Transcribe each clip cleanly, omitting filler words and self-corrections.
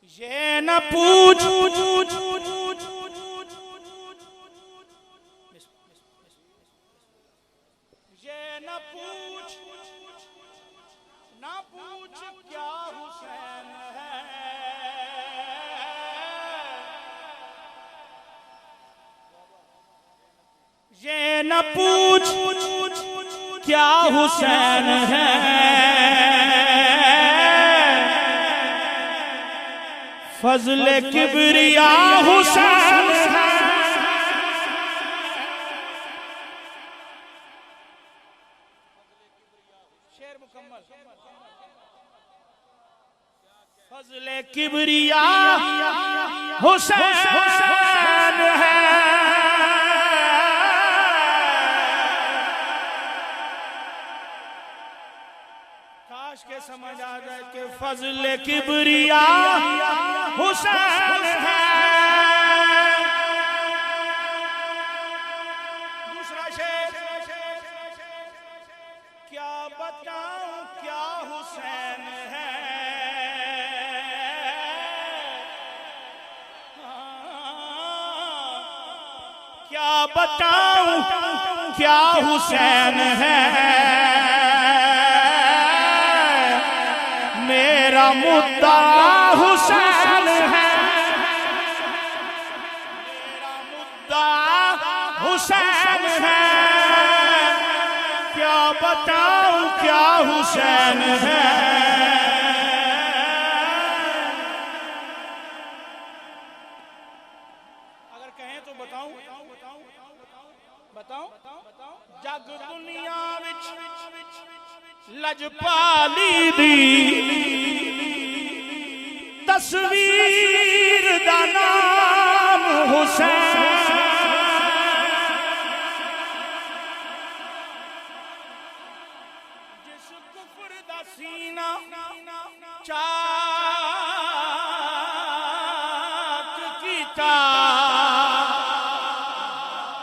ये न पूछ ये न पूछ क्या हुसैन है। ये न पूछ क्या हुसैन है। फजले किबरिया हुसैन है। शेर मुकम्मल। फजले किबरिया हुसैन है। काश के समझ आ जाए कि फजले किबरिया हुसैन है। दूसरा शेर, क्या बताऊं क्या हुसैन है। क्या बताऊं क्या हुसैन है। मेरा मुद्दा हुसैन है। मेरा मुद्दा हुसैन है। क्या बताऊं क्या हुसैन है। अगर कहें तो बताऊं जग दुनिया विच लजपाली दी तस्वीर दा नाम हुसैन। जिस कुफर दा सीना चाक कीता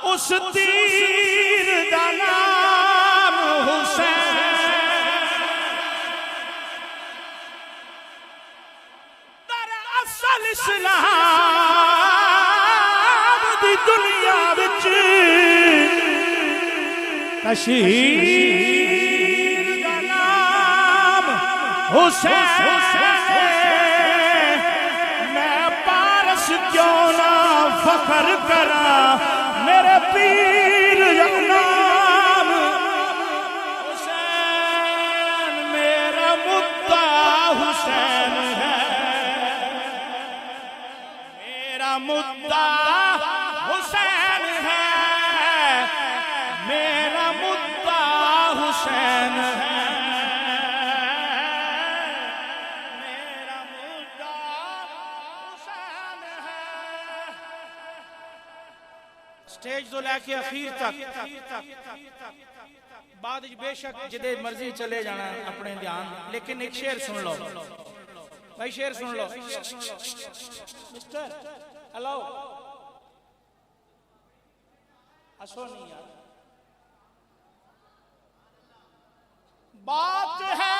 उस तीर दा नाम हुसैन। दरअसल इस्लाम दी दुनिया विच तशहीर दा नाम हुसैन। मैं पारस क्यों ना फख्र करा मेरे पीर दा नाम हुसैन। मेरा मुद्दा हुसैन है। मेरा मुद्दा हुसैन है। मेरा मुद्दा हुसैन है। मेरा मुद्दा हुसैन है। स्टेज तो लैके अखीर तक बाद बेशक जिदे मर्जी चले जाना अपने ध्यान, लेकिन एक शेर सुन लो भाई, शेर सुन लो। मिस्टर हेलो हंसो नहीं यार। बात है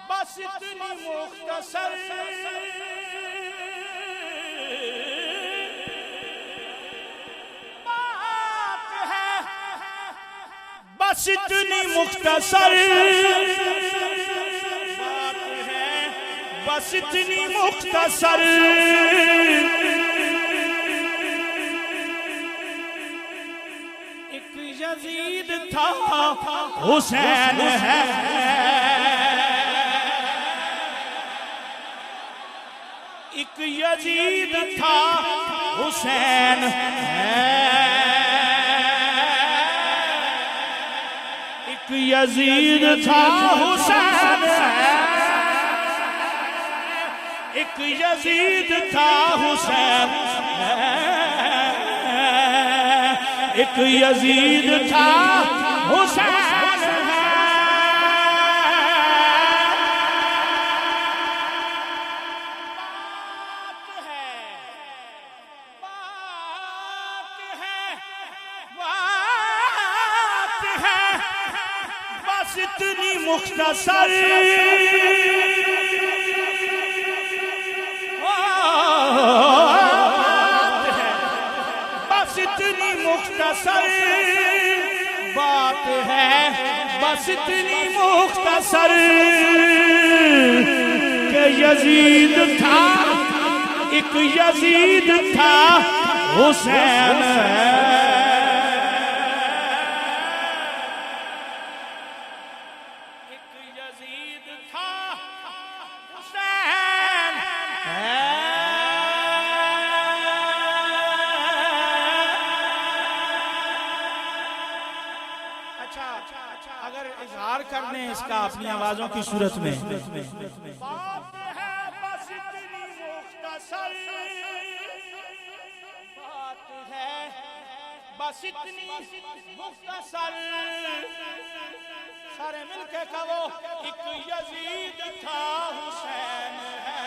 बस इतनी मुख्तसर, बात है बस इतनी मुख्तसर, बात है बस इतनी मुख्तसर। एक यजीद था हुसैन है। एक यजीद था हुसैन है। एक यजीद था हुसैन है। एक यजीद था हुसैन है। एक यजीद था हुसैन है। बात है बस इतनी मुख्तसर, मुख्तसर बात है बस इतनी मुख्तसर कि यजीद था, एक यजीद था हुसैन है। एक यजीद था हुसैन है। अच्छा, अगर इजहार कर दें इसका अपनी आवाजों की सूरत में, बात है बस इतनी मुख्तसर, बात है बस इतनी मुख्तसर, सारे मिलके कहो एक यजीद था हुसैन है,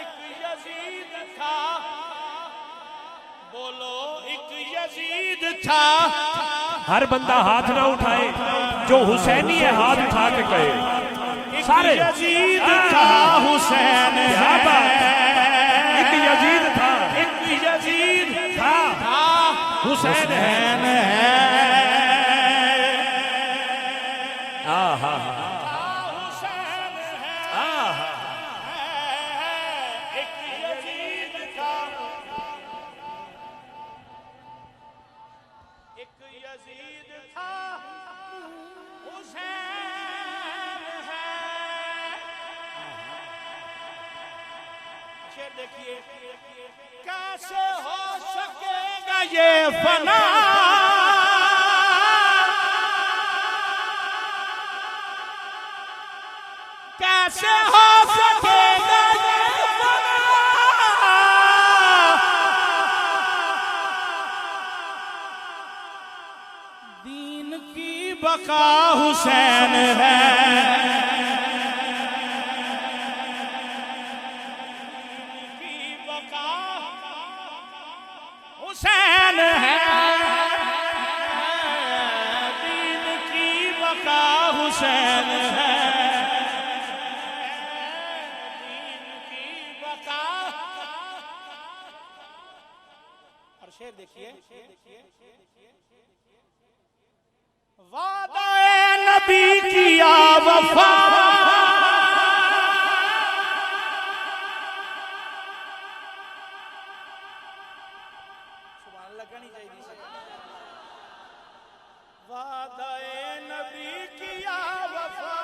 एक यजीद था, बोलो एक यजीद था। हर बंदा हाथ ना उठाए, जो हुसैनी है हाथ उठा के कहे सारे। यजीद था हुसैन है, एक यजीद था, एक यजीद था हुसैन है। आहा हुसैन है, एक यजीद था, एक यजीद था हुसैन है। शेर देखिए, कैसे हो सकेगा ये फना, कैसे हो सकेगा ये फना, दीन की बका हुसैन है, हुसैन है, दीन की बका हुसैन है, दीन की बका। और शेर देखिए, वादा नबी किया वफा, वादाए नबी किया वफा,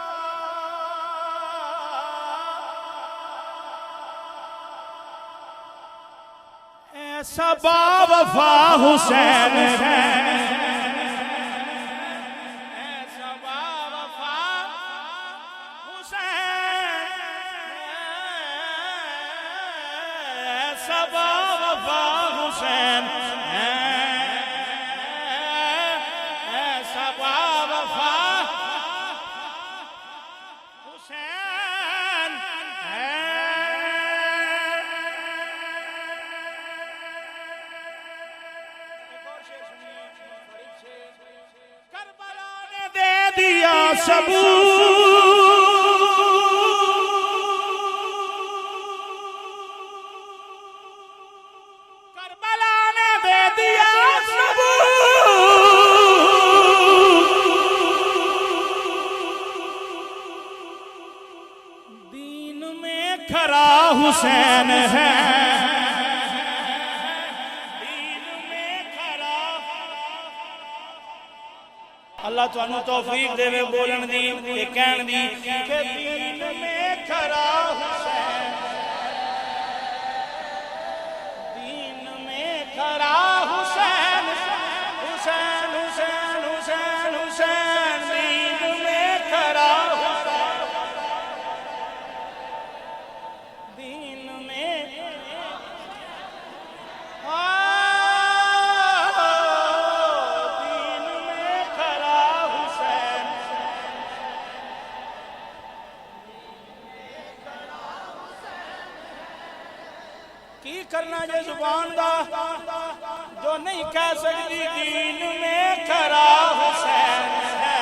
ऐसा बावफा हुसैन है, ऐसा बावफा हुसैन, ऐसा बावफा हुसैन है, हुसैन है। करबला ने दे दिया सबूत, करबला ने दे दिया सबूत, दीन में खरा हुसैन है, दीन में खरा। अल्लाह तुहानू तौफीक देवे बोलन दी ते कहण दी कि दीन में खरा हुसैन, दीन में खरा हुसैन, हुसैन हुसैन हुसैन हुसैन, दीन में खरा हुसैन, दीन में दीन में खरा हुसैन, की करना जे जुबान दा जो नहीं कह सकती, दीन में खरा हुसैन है,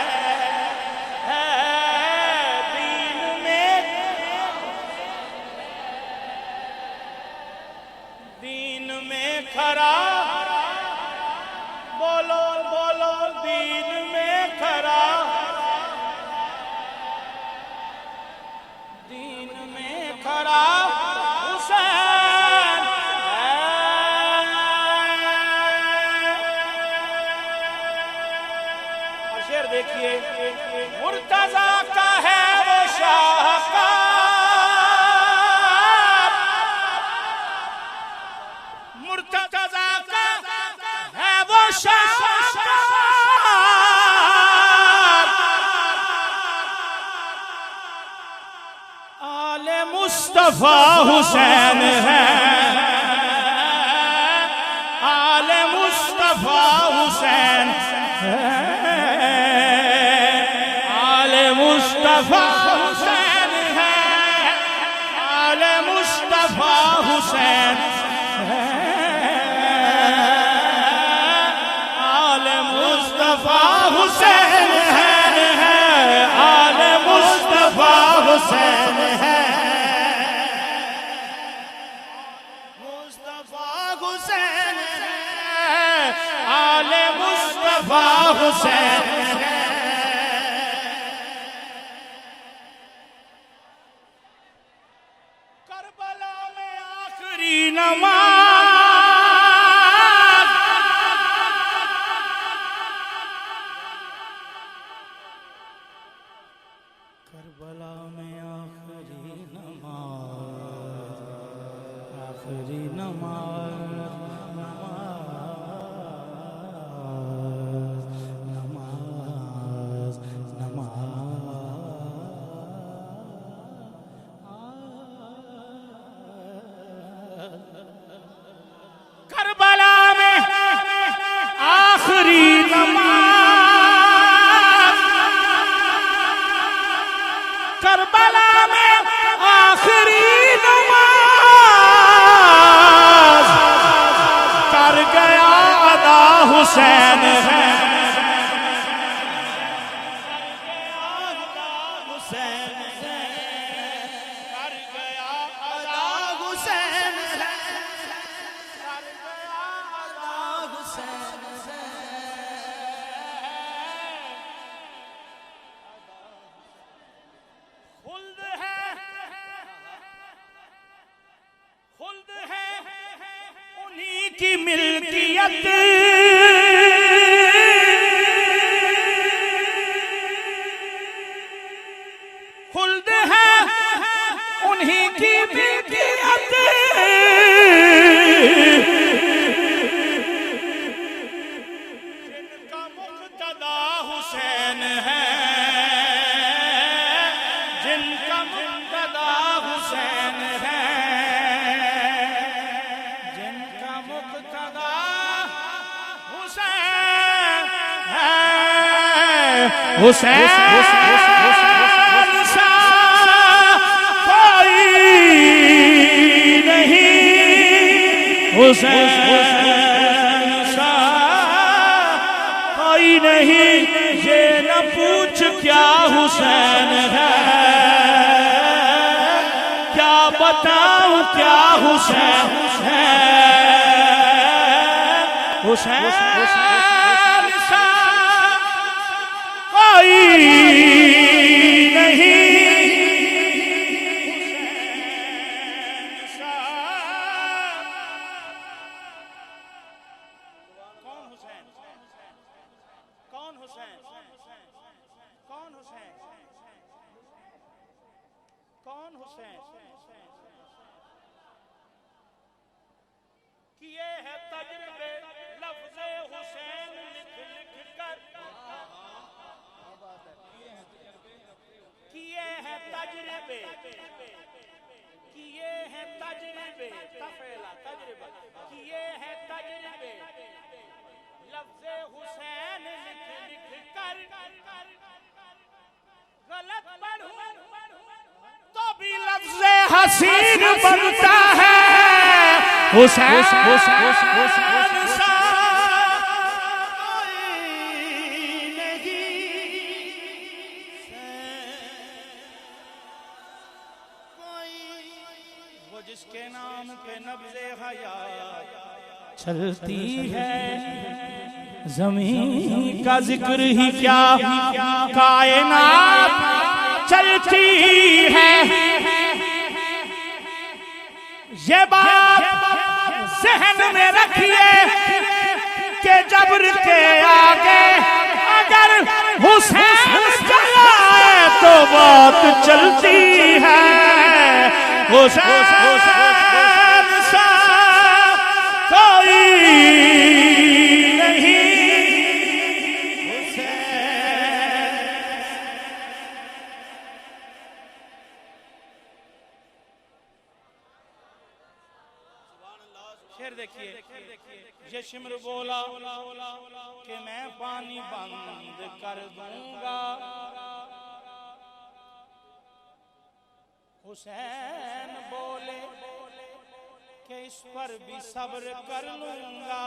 दीन में, दीन में खरा आले मुस्तफा हुसैन है, आले मुस्तफा हुसैन है, आले मुस्तफा हुसैन है, आले मुस्तफा हुसैन है, आले मुस्तफा हुसैन है, आले मुस्तफा हुसैन है, मुस्तफा हुसैन है, आले मुस्तफा हुसैन है। करबला में आखिरी नमाज, करबला में आखिरी नमाज, आखिरी नमाज, नमाज, नमाज, करबला में आखिरी नमाज, करबला में आखिरी नमाज, कर गया अदा हुसैन है, हुसैन है, कर गया अदा हुसैन है, कर गया अदा हुसैन है। खुल्द है, खुल्द है उन्हीं की मिल्कियत, खुल्द है उन्हीं की मिल्कियत, जिनका मुक्तदा हुसैन है, जिनका मुक्तदा हुसैन है, जिनका मुक्तदा हुसैन है, हुसैन सा कोई नहीं, हुसैन सा कोई नहीं, ये न पूछ क्या हुसैन है, क्या बताऊं क्या हुसैन है, हुसैन सा कोई नहीं, हुसैन सा। कौन हुसैन, कौन हुसैन, कौन हुसैन, कौन हुसैन, किए हैं तजर्बे लफ्ज़े हुसैन लिख लिख कर, किए हैं तजर्बे, किए हैं तजर्बे, तफेला तजर्बा, किए हैं तजर्बे लफ्ज़े हुसैन लिख लिख कर, गलत पढ़ूं तो भी लफ्ज़े हसीन बनता है, हुसैन सा कोई नहीं, वो जिसके नाम पे नब्ज़े हयात चलती है, ज़मीन का जिक्र ही क्या कायनात चलती है, ये बात ज़हन में रखिए कि जबर के आगे अगर हुसैन चलाए तो बात चलती है, हुसैन सा कोई नहीं, हुसैन शेर देखिए, ये शिमर बोला कि मैं पानी बंद कर दूंगा, हुसैन बोले कि इस पर भी सब्र कर लूंगा।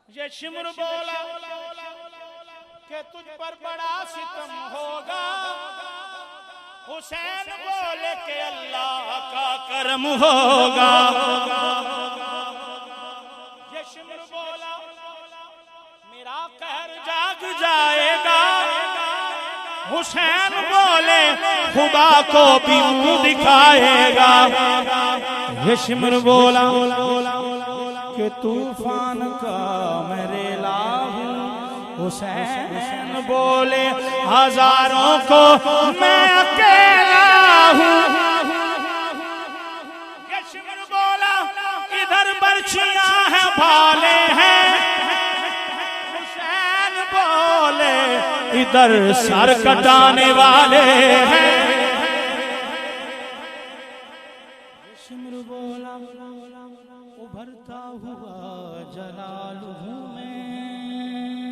ये शिमर बोला कि तुझ पर बड़ा सितम होगा, हुसैन बोले कि अल्लाह का करम होगा। ये शिमर बोला मेरा कहर जाग जाएगा, हुसैन बोले खुदा को भी मुंह दिखाएगा। ये शिमर बोला कि तूफान का मैं रेला हूँ, हुसैन बोले हजारों को मैं अकेला हूँ। ये शिमर बोला इधर बर्छियां हैं भाले हैं, हुसैन बोले इधर सर कटाने वाले हैं। शिमर बोला उभरता हुआ जलाल हूँ मैं,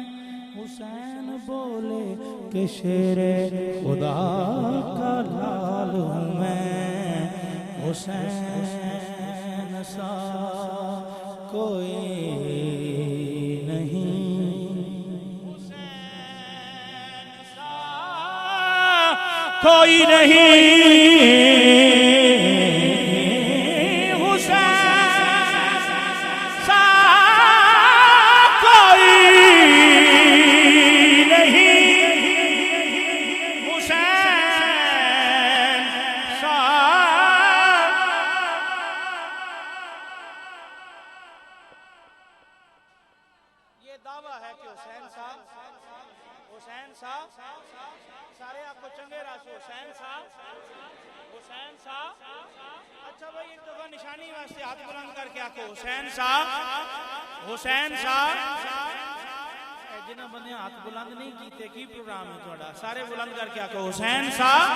हुसैन बोले कि शेरे खुदा का लाल हूँ मैं, हुसैन सा कोई नहीं, हुसैन सा कोई नहीं, दावा है कि हुसैन साहब सारे आपको चंगे राशि हुसैन साहब। अच्छा भाई एक दफा निशानी वास्ते हाथ बुलंद करके आको हुसैन साहब जिन्हें बंदे हाथ बुलंद नहीं कीते की प्रोग्राम है थोड़ा, सारे बुलंद करके आको हुसैन साहब।